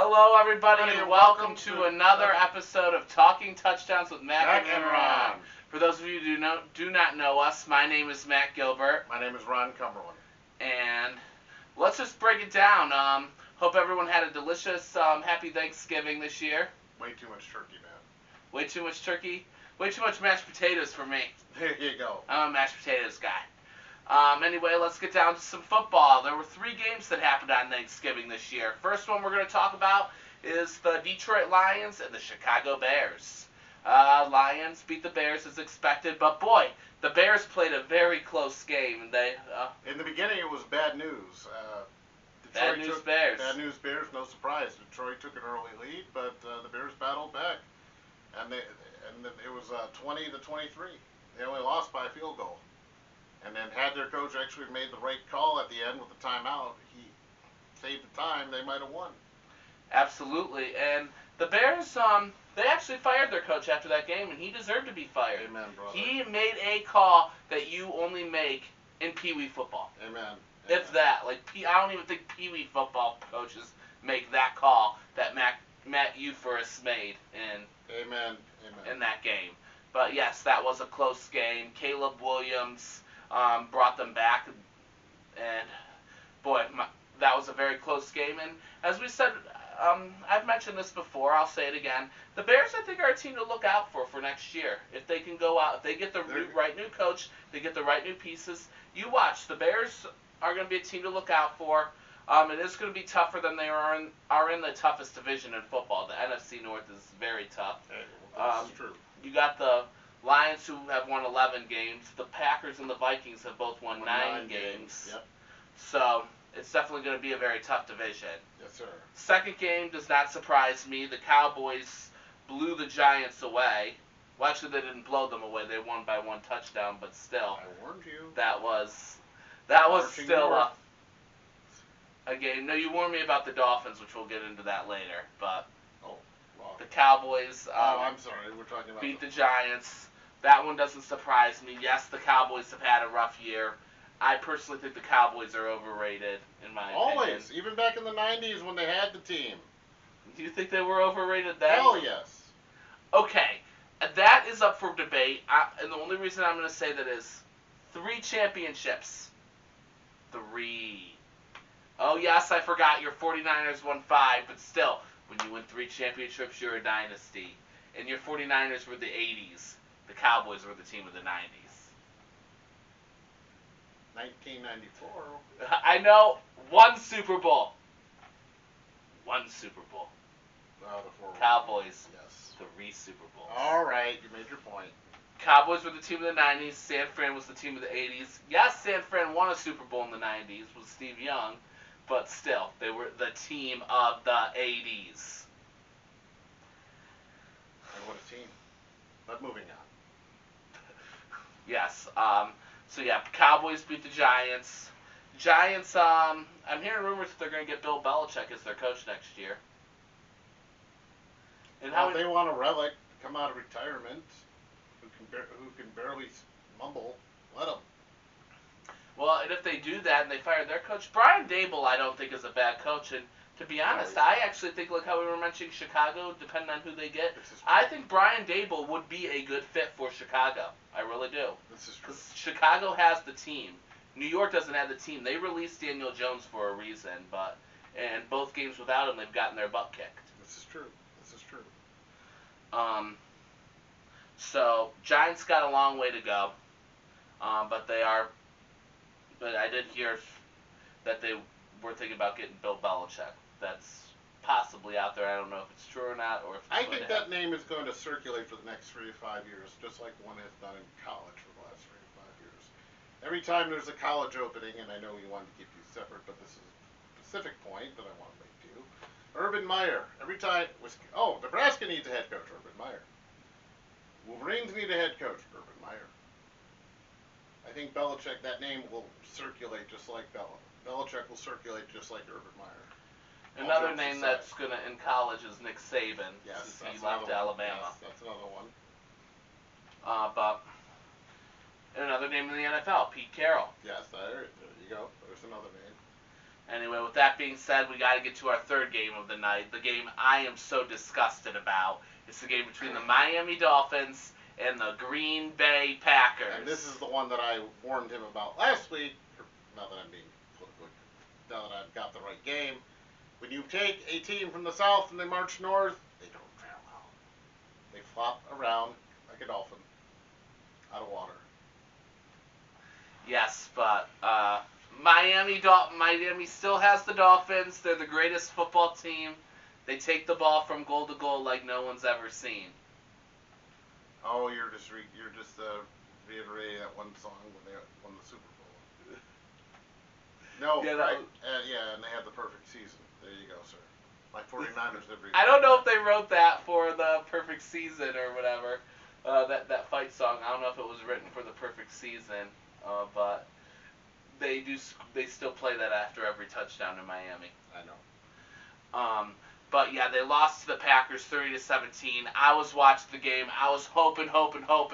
Hello, everybody, and welcome to another episode of Talking Touchdowns with Mac and Ron. For those of you who do not know us, my name is Matt Gilbert. My name is Ron Cumberland. And let's just break it down. Hope everyone had a delicious, happy Thanksgiving this year. Way too much turkey, man. Way too much turkey? Way too much mashed potatoes for me. There you go. I'm a mashed potatoes guy. Anyway, let's get down to some football. There were 3 games that happened on Thanksgiving this year. First one we're going to talk about is the Detroit Lions and the Chicago Bears. Lions beat the Bears as expected, but boy, the Bears played a very close game. And in the beginning, it was bad news. Bad news Bears. Bad news Bears, no surprise. Detroit took an early lead, but the Bears battled back, and it was 20-23. They only lost by a field goal. And then had their coach actually made the right call at the end with the timeout, he saved the time, they might have won. Absolutely. And the Bears, they actually fired their coach after that game, and he deserved to be fired. Amen, brother. He made a call that you only make in Pee Wee football. Amen. If that. I don't even think Pee Wee football coaches make that call that Matt Euphoris made Amen. in that game. But yes, that was a close game. Caleb Williams brought them back, and boy, that was a very close game. And as we said, I've mentioned this before, I'll say it again, the Bears, I think, are a team to look out for next year. If they can go out, if they get the right new coach, they get the right new pieces, you watch, the Bears are going to be a team to look out for. It is going to be tougher than they are in the toughest division in football. The NFC North is very tough. This is true. You got the Lions, who have won 11 games. The Packers and the Vikings have both won 9 games. Yep. So it's definitely going to be a very tough division. Yes, sir. Second game does not surprise me. The Cowboys blew the Giants away. Well, actually, they didn't blow them away. They won by 1 touchdown, but still. I warned you. That was Marching still north. a game. No, you warned me about the Dolphins, which we'll get into that later. But the The Cowboys I'm sorry. We're talking about beat the Giants. That one doesn't surprise me. Yes, the Cowboys have had a rough year. I personally think the Cowboys are overrated, in my opinion. Always. Even back in the 90s when they had the team. Do you think they were overrated then? Hell yes. Okay, that is up for debate. And the only reason I'm going to say that is 3 championships. 3. Oh, yes, I forgot. Your 49ers won 5, but still, when you win 3 championships, you're a dynasty. And your 49ers were the 80s. The Cowboys were the team of the 90s. 1994. I know. 1 Super Bowl. 1 Super Bowl. The 4. Cowboys. Yes. 3 Super Bowls. All right, you made your point. Cowboys were the team of the 90s. San Fran was the team of the 80s. Yes, San Fran won a Super Bowl in the 90s with Steve Young, but still, they were the team of the 80s. And what a team. But moving on. Yes. So yeah, Cowboys beat the Giants. Giants. I'm hearing rumors that they're going to get Bill Belichick as their coach next year. And If they want a relic, come out of retirement, who can barely mumble, let them. Well, and if they do that and they fire their coach, Brian Daboll, I don't think is a bad coach. And to be honest, I actually think, like how we were mentioning Chicago, depending on who they get, I think Brian Daboll would be a good fit for Chicago. I really do. This is true. Because Chicago has the team. New York doesn't have the team. They released Daniel Jones for a reason, and both games without him, they've gotten their butt kicked. This is true. This is true. So Giants got a long way to go, but I did hear that they were thinking about getting Bill Belichick. That's possibly out there. I don't know if it's true or not, or if it's I think that name is going to circulate for the next 3 to 5 years, just like one has done in college for the last 3 to 5 years. Every time there's a college opening, and I know we wanted to keep you separate, but this is a specific point that I want to make to you. Urban Meyer. Every time Nebraska needs a head coach. Urban Meyer. Wolverines need a head coach. Urban Meyer. I think Belichick, that name will circulate just like Belichick will circulate just like Urban Meyer. Another name that's going to in college is Nick Saban. Yes, since he left Alabama. Yes, that's another one. But another name in the NFL, Pete Carroll. Yes, there you go. There's another name. Anyway, with that being said, we got to get to our third game of the night. The game I am so disgusted about. It's the game between the Miami Dolphins and the Green Bay Packers. And this is the one that I warned him about last week. Now that I'm being political, now that I've got the right game. When you take a team from the south and they march north, they don't fare well. They flop around like a dolphin out of water. Yes, but Miami still has the Dolphins. They're the greatest football team. They take the ball from goal to goal like no one's ever seen. Oh, you're just reiterating that one song when they won the Super Bowl. No, Yeah, right? Yeah, and they had the perfect season. There you go, sir. My 49ers every. I don't know if they wrote that for the perfect season or whatever. That fight song. I don't know if it was written for the perfect season, but they still play that after every touchdown in Miami. I know. But yeah, they lost to the Packers 30-17. I was watching the game. I was hoping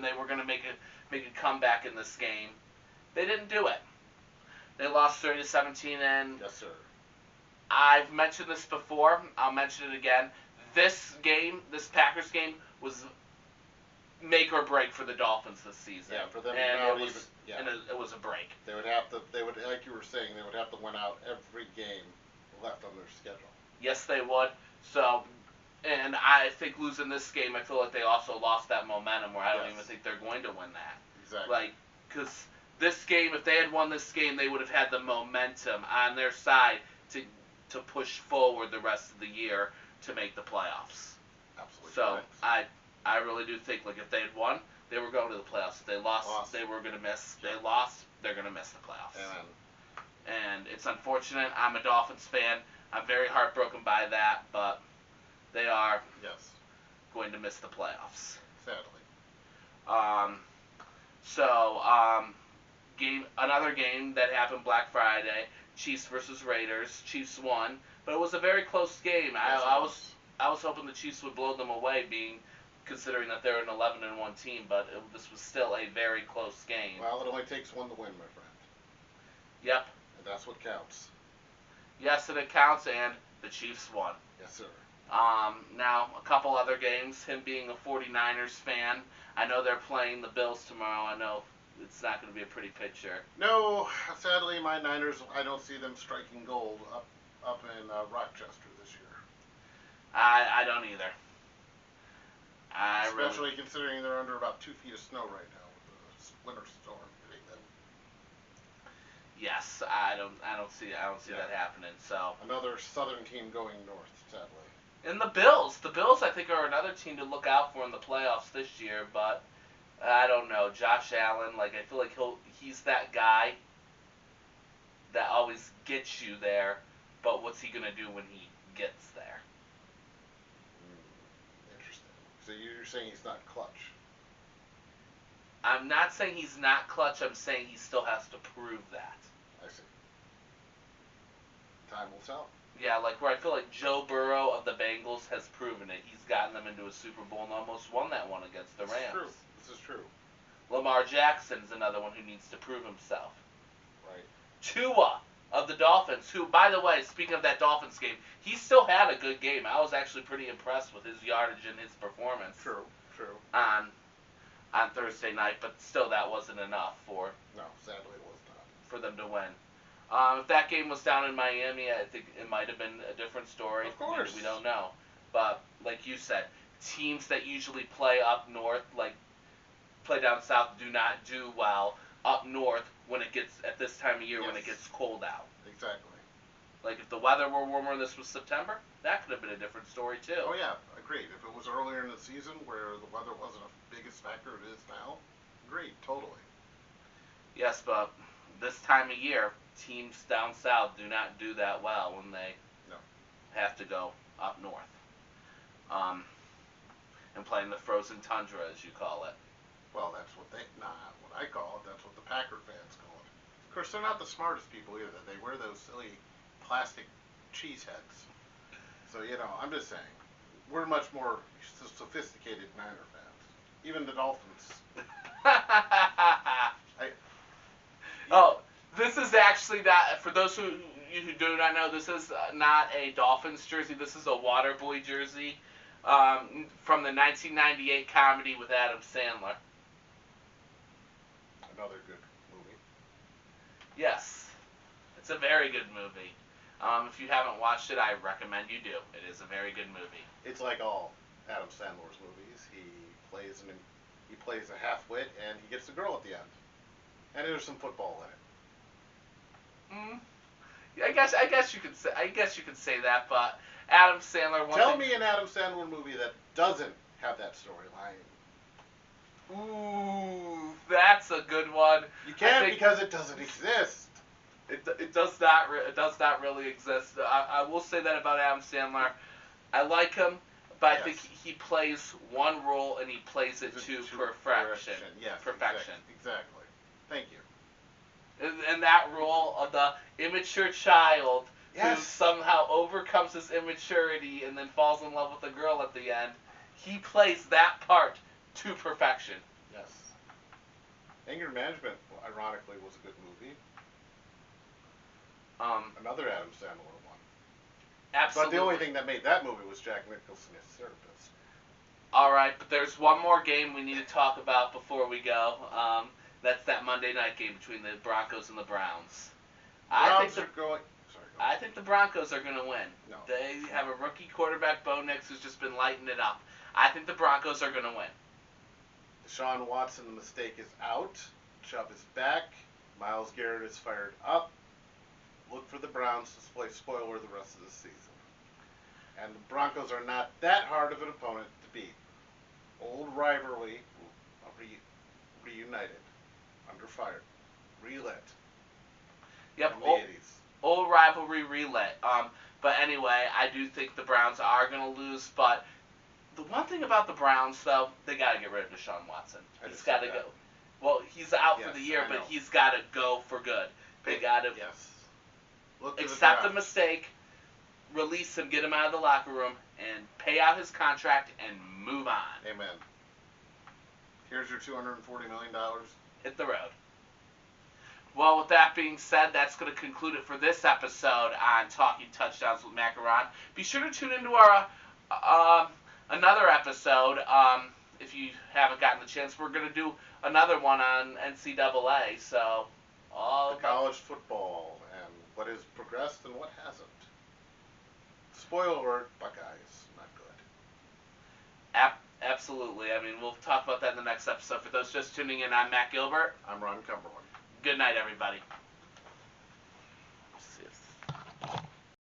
they were gonna make a comeback in this game. They didn't do it. They lost 30-17, and Yes, sir. I've mentioned this before. I'll mention it again. This Packers game, was make or break for the Dolphins this season. Yeah, for them. And And it was a break. they would, like you were saying, they would have to win out every game left on their schedule. Yes, they would. So, and I think losing this game, I feel like they also lost that momentum where I don't even think they're going to win that. Exactly. Because this game, if they had won this game, they would have had the momentum on their side to push forward the rest of the year to make the playoffs. Absolutely. So, correct. I really do think, like, if they had won, they were going to the playoffs. If they lost. They were going to miss. If they lost, they're going to miss the playoffs. Amen. And it's unfortunate. I'm a Dolphins fan. I'm very heartbroken by that, but they are going to miss the playoffs. Sadly. Another game that happened Black Friday, Chiefs versus Raiders. Chiefs won, but it was a very close game. Yes, I was hoping the Chiefs would blow them away, considering that they're an 11-1 team, but this was still a very close game. Well, it only takes one to win, my friend. Yep. And that's what counts. Yes, and it counts, and the Chiefs won. Yes, sir. Now, a couple other games, him being a 49ers fan, I know they're playing the Bills tomorrow. I know it's not going to be a pretty picture. No, sadly, my Niners, I don't see them striking gold up in Rochester this year. I don't either. Especially considering they're under about 2 feet of snow right now with the winter storm hitting them. Yes, I don't see that happening. So another southern team going north, sadly. And the Bills I think are another team to look out for in the playoffs this year, but I don't know. Josh Allen, I feel like he's that guy that always gets you there, but what's he gonna do when he gets there? Interesting. So you're saying he's not clutch? I'm not saying he's not clutch. I'm saying he still has to prove that. I see. Time will tell. Yeah, where I feel like Joe Burrow of the Bengals has proven it. He's gotten them into a Super Bowl and almost won that one against the Rams. This is true. Lamar Jackson's another one who needs to prove himself. Right. Tua of the Dolphins, who, by the way, speaking of that Dolphins game, he still had a good game. I was actually pretty impressed with his yardage and his performance. True. On Thursday night, but still that wasn't enough No, sadly it was not. for them to win. If that game was down in Miami, I think it might have been a different story. Of course. We don't know. But, like you said, teams that usually play up north, play down south, do not do well up north when it gets, at this time of year, when it gets cold out. Exactly. If the weather were warmer and this was September, that could have been a different story, too. Oh, yeah, agreed. If it was earlier in the season where the weather wasn't the biggest factor it is now, agreed, totally. Yes, but this time of year, teams down south do not do that well when they have to go up north. And play in the frozen tundra, as you call it. Well, that's what what I call it, that's what the Packer fans call it. Of course, they're not the smartest people either. They wear those silly plastic cheese heads. So, I'm just saying, we're much more sophisticated Niner fans. Even the Dolphins. This is actually that, for those who you who do not know, this is not a Dolphins jersey. This is a Waterboy jersey from the 1998 comedy with Adam Sandler. Another good movie. Yes, it's a very good movie. If you haven't watched it, I recommend you do. It is a very good movie. It's like all Adam Sandler's movies. He plays a half-wit, and he gets a girl at the end. And there's some football in it. I guess you could say that, but Adam Sandler. Tell me an Adam Sandler movie that doesn't have that storyline. Ooh, that's a good one. You can't because it doesn't exist. It does not really exist. I will say that about Adam Sandler. I like him, but Yes. I think he plays one role and he plays it to perfection. Yes, perfection. Exactly. Thank you. And that role of the immature child Yes. who somehow overcomes his immaturity and then falls in love with a girl at the end, he plays that part to perfection. Yes. Anger Management, ironically, was a good movie. Another Adam Sandler one. Absolutely. But the only thing that made that movie was Jack Nicholson as therapist. All right, but there's one more game we need to talk about before we go. That's that Monday night game between the Broncos and the Browns. I think the Broncos are going to win. No. They have a rookie quarterback, Bo Nix, who's just been lighting it up. I think the Broncos are going to win. Deshaun Watson, the mistake is out. Chubb is back. Myles Garrett is fired up. Look for the Browns to play spoiler the rest of the season. And the Broncos are not that hard of an opponent to beat. Old rivalry reunited, under fire, relit. Yep, From the 80s. Old rivalry relit. But anyway, I do think the Browns are going to lose. But the one thing about the Browns, though, they got to get rid of Deshaun Watson. He's got to go. Well, he's out for the year, but he's got to go for good. They got to accept the mistake, release him, get him out of the locker room, and pay out his contract and move on. Amen. Here's your $240 million. Hit the road. Well, with that being said, that's going to conclude it for this episode on Talking Touchdowns with Macaron. Be sure to tune into our another episode. If you haven't gotten the chance, we're going to do another one on NCAA. So, college football and what has progressed and what hasn't. Spoiler alert: Buckeyes not good. Absolutely. I mean, we'll talk about that in the next episode. For those just tuning in, I'm Matt Gilbert. I'm Ron Cumberland. Good night, everybody.